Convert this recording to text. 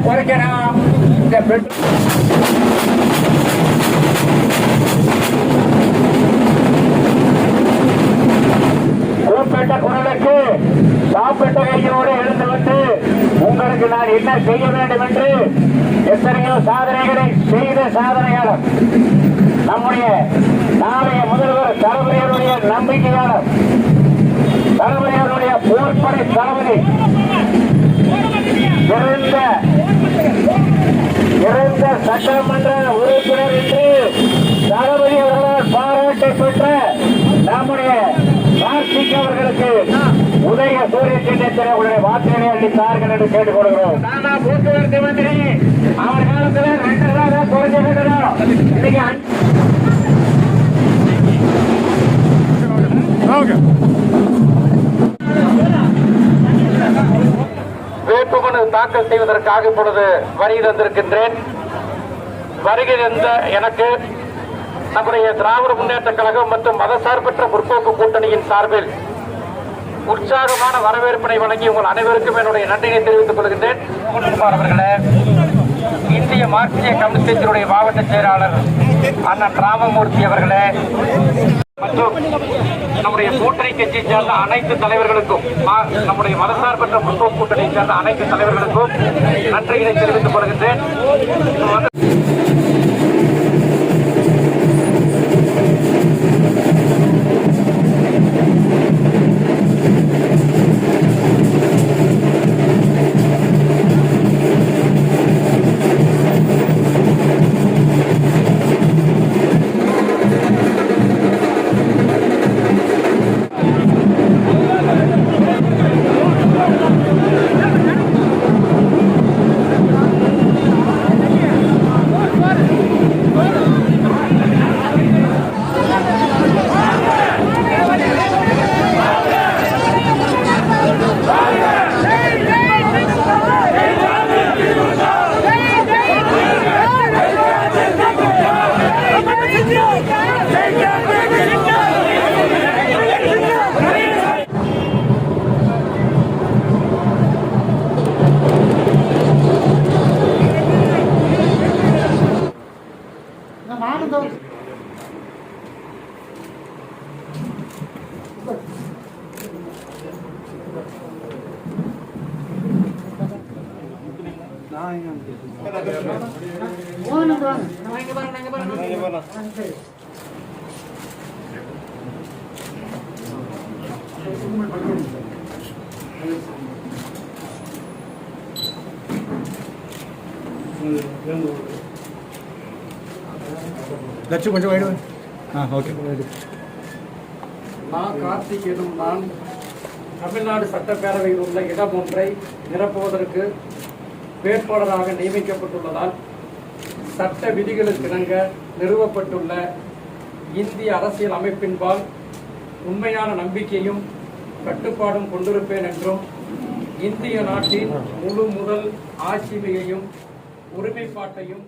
குறைக்கணும். இந்த கூப்பிட்ட குரலுக்கு சாப்பிட்ட கையோடு எழுந்து வந்து உங்களுக்கு நான் என்ன செய்ய வேண்டும் என்று எத்தனையோ சாதனைகளை செய்த சாதனையாளர், நம்முடைய நாளைய முதல்வர் தளபதிகளுடைய நம்பிக்கையாளர், தளபதிகளுடைய போர்ப்படை தளபதி, இறந்த சட்டமன்ற உறுப்பினர் என்று தளபதி அவர்களால் பாராட்டை பெற்ற நம்முடைய கார்த்திக் அவர்களுக்கு உதய சூரிய சின்னத்திலே உடைய வாக்குகளை அளித்தார்கள் என்று கேட்டுக் கொள்கிறோம். போக்குவரத்து மந்திரி அவர் காலத்தில் 2 குறைஞ்ச வேட்புமனு தாக்கல் செய்வதற்காக இப்பொழுது வருகை தந்திருக்கின்றேன். வருகை தந்த எனக்கு நம்முடைய திராவிட முன்னேற்ற கழகம் மற்றும் மதசார்பற்ற முற்போக்கு கூட்டணியின் சார்பில் உற்சாகமான வரவேற்பினை வழங்கி உங்கள் அனைவருக்கும் என்னுடைய நன்றியை தெரிவித்துக் கொள்கின்றேன். அவர்களே, இந்திய மார்க்சிய கம்யூனிஸ்டினுடைய மாவட்ட செயலாளர் அண்ணன் ராமமூர்த்தி அவர்களே மற்றும் நம்முடைய கூட்டணி கட்சியை சேர்ந்த அனைத்து தலைவர்களுக்கும், நம்முடைய மதசார்பற்ற முற்போக்கு கூட்டணியை சேர்ந்த அனைத்து தலைவர்களுக்கும் நன்றிகளை தெரிவித்துக் கொள்கின்றேன். லட்சம் கொஞ்சம் வைடு. ஓகே. நான் கார்த்திக் எனும் நான் தமிழ்நாடு சட்டப்பேரவையில் உள்ள இடம் ஒன்றை நிரப்புவதற்கு வேட்பாளராக நியமிக்கப்பட்டுள்ளதால் சட்ட விதிகளுக்கிணங்க நிறுவப்பட்டுள்ள இந்திய அரசியல் அமைப்பின்பால் உண்மையான நம்பிக்கையும் கட்டுப்பாடும் கொண்டிருப்பேன் என்றும் இந்திய நாட்டின் முழு முதல் ஆட்சிமையையும் ஒருமைப்பாட்டையும்